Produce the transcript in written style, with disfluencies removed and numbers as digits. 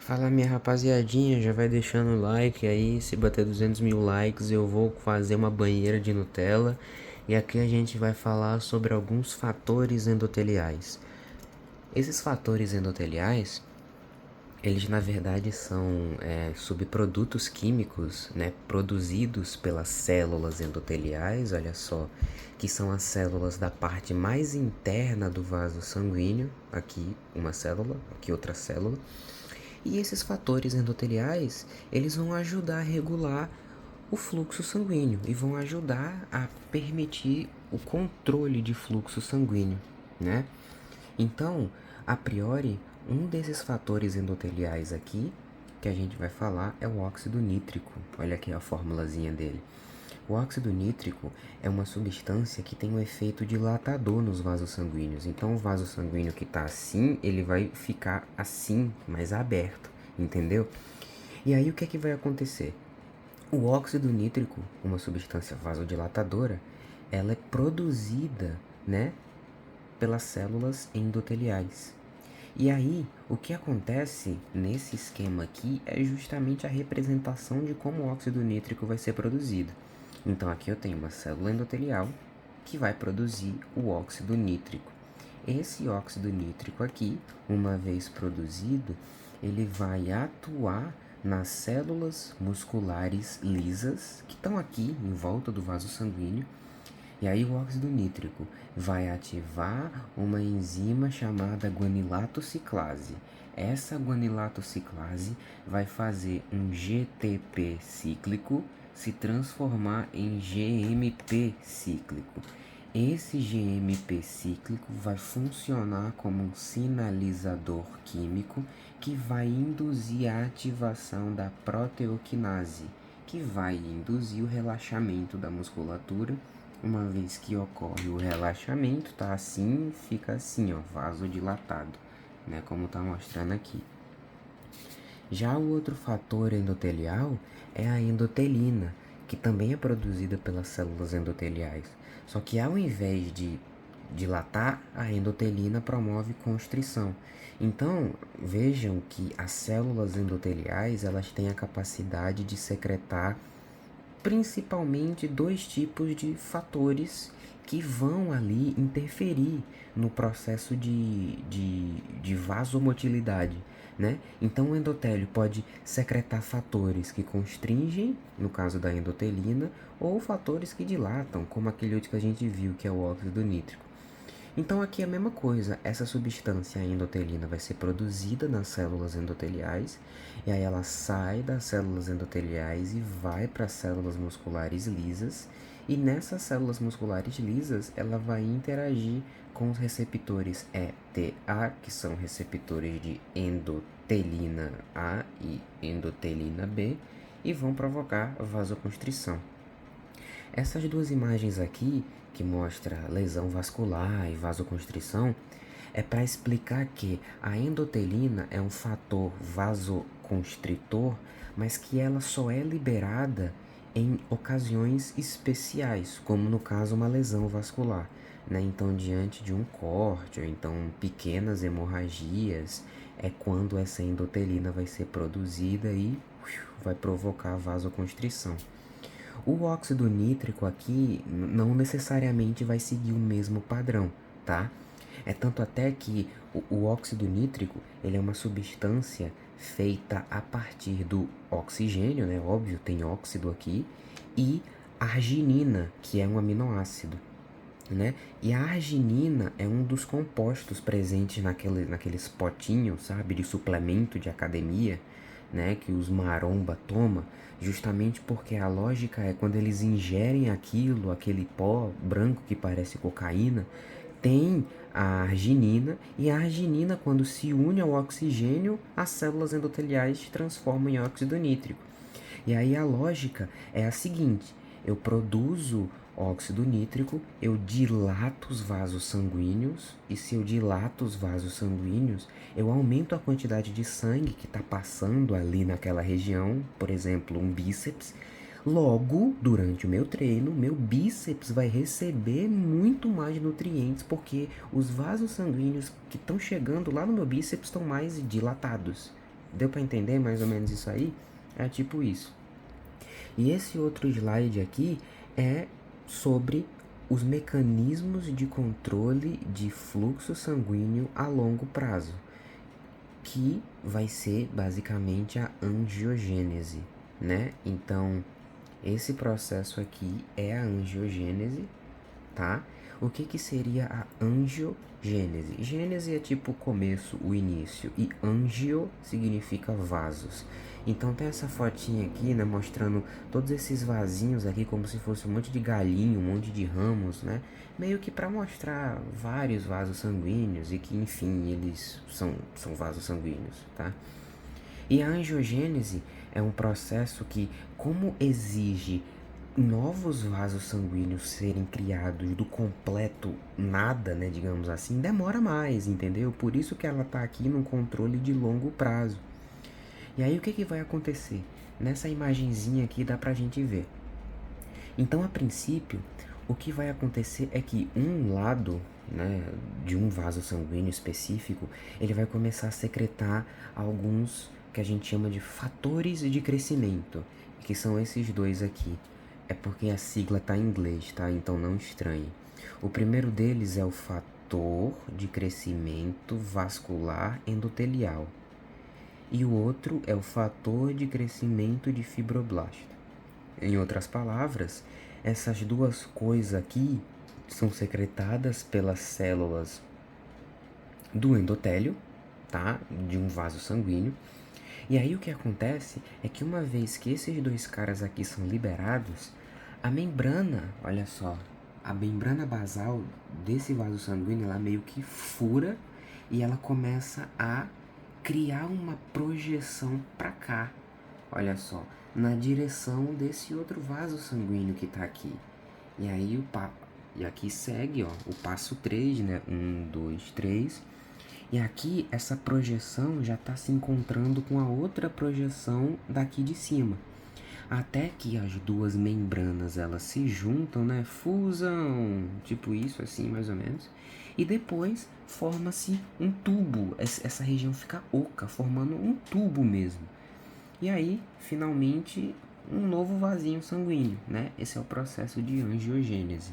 Fala minha rapaziadinha, já vai deixando o like aí, se bater 200 mil likes eu vou fazer uma banheira de Nutella e aqui a gente vai falar sobre alguns fatores endoteliais. Esses fatores endoteliais, eles na verdade são subprodutos químicos, né, produzidos pelas células endoteliais, olha só, que são as células da parte mais interna do vaso sanguíneo, aqui uma célula, aqui outra célula. E esses fatores endoteliais, eles vão ajudar a regular o fluxo sanguíneo e vão ajudar a permitir o controle de fluxo sanguíneo, né? Então, a priori, um desses fatores endoteliais aqui que a gente vai falar é o óxido nítrico. Olha aqui a formulazinha dele. O óxido nítrico é uma substância que tem um efeito dilatador nos vasos sanguíneos. Então, o vaso sanguíneo que está assim, ele vai ficar assim, mais aberto, entendeu? E aí, o que é que vai acontecer? O óxido nítrico, uma substância vasodilatadora, ela é produzida, né, pelas células endoteliais. E aí, o que acontece nesse esquema aqui é justamente a representação de como o óxido nítrico vai ser produzido. Então aqui eu tenho uma célula endotelial que vai produzir o óxido nítrico. Esse óxido nítrico aqui, uma vez produzido, ele vai atuar nas células musculares lisas que estão aqui em volta do vaso sanguíneo. E aí o óxido nítrico vai ativar uma enzima chamada guanilatociclase. Essa guanilatociclase vai fazer um GTP cíclico se transformar em GMP cíclico. Esse GMP cíclico vai funcionar como um sinalizador químico que vai induzir a ativação da proteoquinase, que vai induzir o relaxamento da musculatura. Uma vez que ocorre o relaxamento, tá assim, fica assim, ó, vasodilatado, né, como tá mostrando aqui. Já o outro fator endotelial é a endotelina, que também é produzida pelas células endoteliais. Só que ao invés de dilatar, a endotelina promove constrição. Então, vejam que as células endoteliais, elas têm a capacidade de secretar principalmente dois tipos de fatores que vão ali interferir no processo de vasomotilidade, né? Então o endotélio pode secretar fatores que constringem, no caso da endotelina, ou fatores que dilatam, como aquele outro que a gente viu, que é o óxido nítrico. Então aqui é a mesma coisa, essa substância, a endotelina, vai ser produzida nas células endoteliais, e aí ela sai das células endoteliais e vai para as células musculares lisas, e nessas células musculares lisas ela vai interagir com os receptores ETA, que são receptores de endotelina A e endotelina B, e vão provocar vasoconstrição. Essas duas imagens aqui, que mostra lesão vascular e vasoconstrição, é para explicar que a endotelina é um fator vasoconstritor, mas que ela só é liberada em ocasiões especiais, como no caso uma lesão vascular, né? Então, diante de um corte ou então pequenas hemorragias, é quando essa endotelina vai ser produzida e vai provocar vasoconstrição. O óxido nítrico aqui não necessariamente vai seguir o mesmo padrão, tá? É tanto até que o óxido nítrico, ele é uma substância feita a partir do oxigênio, né? Óbvio, tem óxido aqui, e arginina, que é um aminoácido, né? E a arginina é um dos compostos presentes naqueles potinhos, sabe, de suplemento de academia, né, que os maromba toma, justamente porque a lógica é quando eles ingerem aquilo, aquele pó branco que parece cocaína, tem a arginina, e a arginina, quando se une ao oxigênio, as células endoteliais se transformam em óxido nítrico. E aí a lógica é a seguinte: eu produzo óxido nítrico, eu dilato os vasos sanguíneos, e se eu dilato os vasos sanguíneos, eu aumento a quantidade de sangue que está passando ali naquela região, por exemplo, um bíceps. Logo, durante o meu treino, meu bíceps vai receber muito mais nutrientes, porque os vasos sanguíneos que estão chegando lá no meu bíceps estão mais dilatados, Deu para entender mais ou menos isso aí? É tipo isso. E esse outro slide aqui é sobre os mecanismos de controle de fluxo sanguíneo a longo prazo, que vai ser basicamente a angiogênese, né? Então, esse processo aqui é a angiogênese, tá? O que que seria a angiogênese? Gênese é tipo o começo, o início, e angio significa vasos. Então tem essa fotinha aqui, né, mostrando todos esses vasinhos aqui como se fosse um monte de galinho, um monte de ramos, né? Meio que para mostrar vários vasos sanguíneos e que, enfim, eles são vasos sanguíneos, tá? E a angiogênese é um processo que, como exige novos vasos sanguíneos serem criados do completo nada, né, digamos assim, demora mais, entendeu? Por isso que ela tá aqui no controle de longo prazo. E aí o que vai acontecer? Nessa imagenzinha aqui dá pra gente ver. Então, a princípio, o que vai acontecer é que um lado, né, de um vaso sanguíneo específico, ele vai começar a secretar alguns que a gente chama de fatores de crescimento, que são esses dois aqui. É porque a sigla tá em inglês, tá? Então não estranhe. O primeiro deles é o fator de crescimento vascular endotelial e o outro é o fator de crescimento de fibroblasta. Em outras palavras, essas duas coisas aqui são secretadas pelas células do endotélio, tá? De um vaso sanguíneo. E aí o que acontece é que uma vez que esses dois caras aqui são liberados, a membrana, olha só, a membrana basal desse vaso sanguíneo, ela meio que fura e ela começa a criar uma projeção para cá, olha só, na direção desse outro vaso sanguíneo que tá aqui. E aí e aqui segue, ó, o passo 3, né? 1, 2, 3. E aqui essa projeção já está se encontrando com a outra projeção daqui de cima. Até que as duas membranas elas se juntam, né? Fusam, tipo isso assim, mais ou menos. E depois forma-se um tubo. Essa região fica oca, formando um tubo mesmo. E aí, finalmente, um novo vasinho sanguíneo, né? Esse é o processo de angiogênese.